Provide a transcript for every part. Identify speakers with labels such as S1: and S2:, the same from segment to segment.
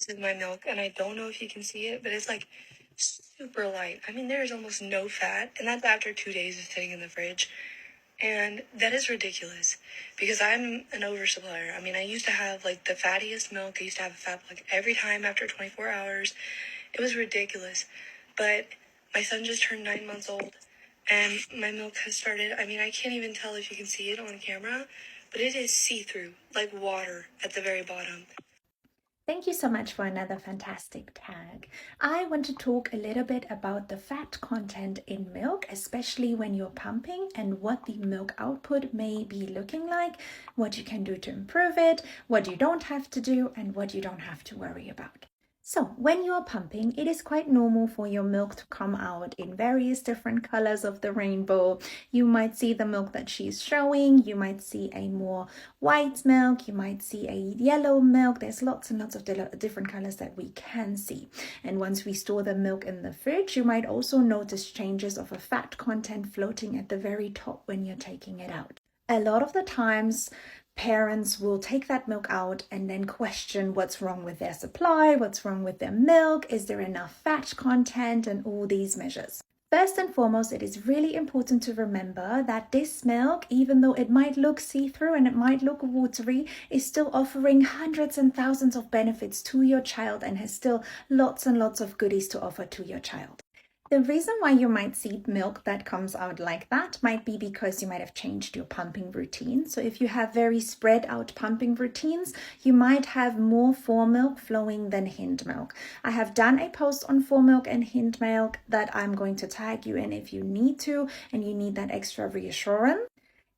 S1: This is my milk, and I don't know if you can see it, but it's like super light. I mean, there is almost no fat, and that's after 2 days of sitting in the fridge. And that is ridiculous because I'm an oversupplier. I mean, I used to have like the fattiest milk. I used to have a fat like every time after 24 hours. It was ridiculous. But my son just turned 9 months old, and my milk has started. I mean, I can't even tell if you can see it on camera, but it is see-through, like water at the very bottom.
S2: Thank you so much for another fantastic tag. I want to talk a little bit about the fat content in milk, especially when you're pumping, and what the milk output may be looking like, what you can do to improve it, what you don't have to do, and what you don't have to worry about. So when you are pumping, it is quite normal for your milk to come out in various different colors of the rainbow. You might see the milk that she's showing, you might see a more white milk, you might see a yellow milk. There's lots and lots of different colors that we can see. And once we store the milk in the fridge, you might also notice changes of a fat content floating at the very top when you're taking it out. A lot of the times, parents will take that milk out and then question what's wrong with their supply, what's wrong with their milk, is there enough fat content, and all these measures. First and foremost, it is really important to remember that this milk, even though it might look see-through and it might look watery, is still offering hundreds and thousands of benefits to your child and has still lots and lots of goodies to offer to your child. The reason why you might see milk that comes out like that might be because you might have changed your pumping routine. So if you have very spread out pumping routines, you might have more foremilk flowing than hind milk. I have done a post on foremilk and hind milk that I'm going to tag you in if you need to and you need that extra reassurance.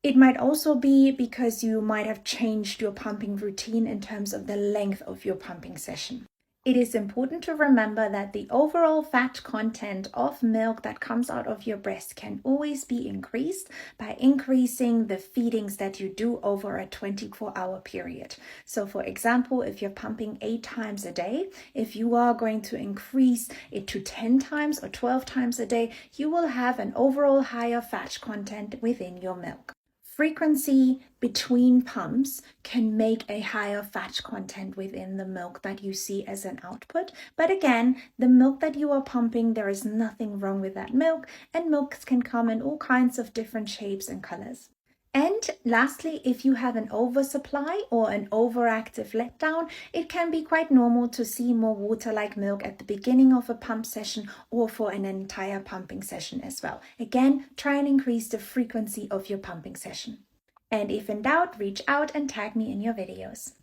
S2: It might also be because you might have changed your pumping routine in terms of the length of your pumping session. It is important to remember that the overall fat content of milk that comes out of your breast can always be increased by increasing the feedings that you do over a 24-hour period. So for example, if you're pumping 8 times a day, if you are going to increase it to 10 times or 12 times a day, you will have an overall higher fat content within your milk. Frequency between pumps can make a higher fat content within the milk that you see as an output. But again, the milk that you are pumping, there is nothing wrong with that milk, and milks can come in all kinds of different shapes and colors. And lastly, if you have an oversupply or an overactive letdown, it can be quite normal to see more water-like milk at the beginning of a pump session or for an entire pumping session as well. Again, try and increase the frequency of your pumping session. And if in doubt, reach out and tag me in your videos.